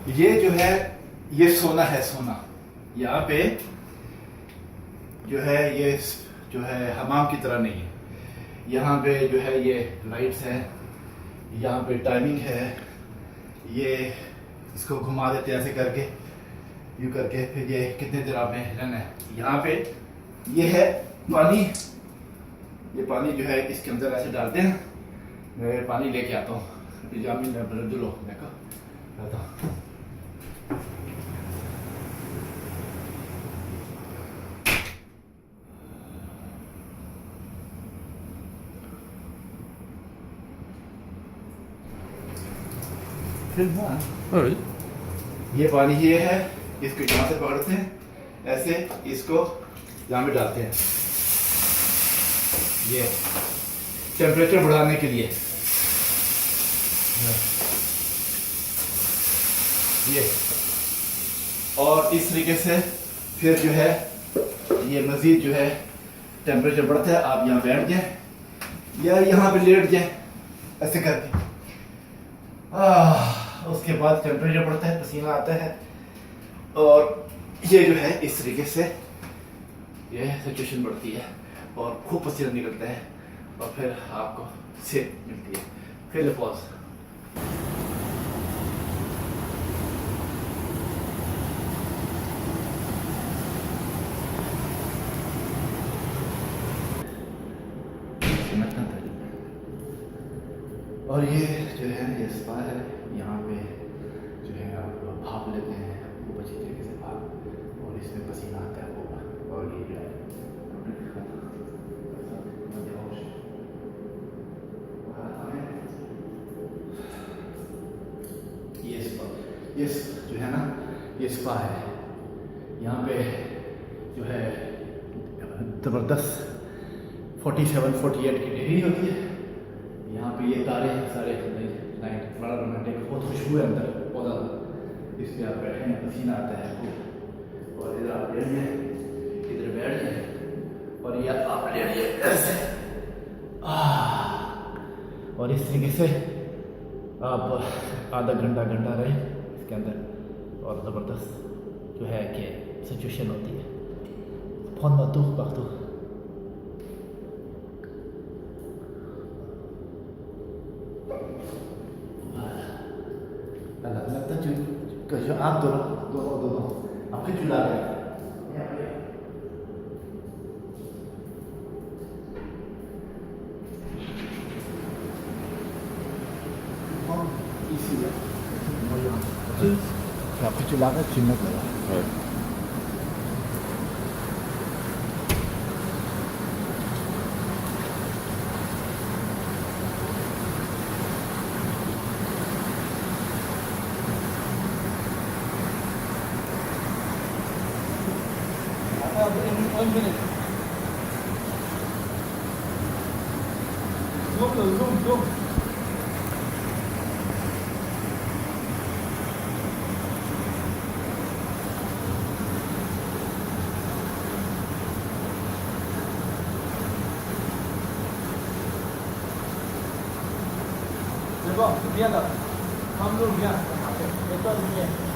ये जो है ये सोना है, सोना। यहाँ पे जो है ये जो है हमाम की तरह नहीं है। यहाँ पे जो है ये लाइट्स है, यहाँ पे टाइमिंग है, ये इसको घुमा देते हैं ऐसे करके, यूँ करके, फिर ये कितने देर आपने रहना है। यहाँ पे ये है पानी, ये पानी जो है इसके अंदर ऐसे डालते हैं। मैं पानी लेके आता हूँ, जामिन दुलो देखो आता हूँ। ये पानी ये है, इसको यहाँ से पकड़ते हैं ऐसे, इसको यहाँ में डालते हैं, ये टेम्परेचर बढ़ाने के लिए। ये और इस तरीके से फिर जो है ये मज़ीद जो है टेम्परेचर बढ़ता है। आप यहाँ बैठ जाए या यहाँ पे लेट जाए ऐसे करके। उसके बाद टेम्परेचर बढ़ता है, पसीना आता है, और ये जो है इस तरीके से ये सिचुएशन बढ़ती है और खूब पसीना निकलता है, और फिर आपको सेहत मिलती है। फिर पॉज। और ये जो है ये स्पा है, यहाँ पे जो है आप भाप लेते हैं खूब अच्छी तरीके से भाप, और इसमें पसीना आता है खूब। और ये जो है ये जो है ना ये स्पा है। यहाँ पे जो है ज़बरदस्त 47-48 की डिग्री होती है। यहाँ पे ये तारे हैं सारे, लाइट बड़ा रोमांटिक, बहुत खुशबू है अंदर बहुत ज़्यादा। इस पर आप बैठे हैं, पसीना आता है खूब, और इधर आप लेट जाए, इधर बैठ जाए, और ये आप लेट जाए ऐसे। और इस तरीके से आप आधा घंटा रहे इसके अंदर, और ज़बरदस्त जो है कि सिचुएशन होती है। बहुत मधुख वक्त लगता है आप दोनों आपके चुला रहे आपके चुला का चिन्ह लगा। One minute. Zoom. देखो, bien, हम लोग bien, esto es bien.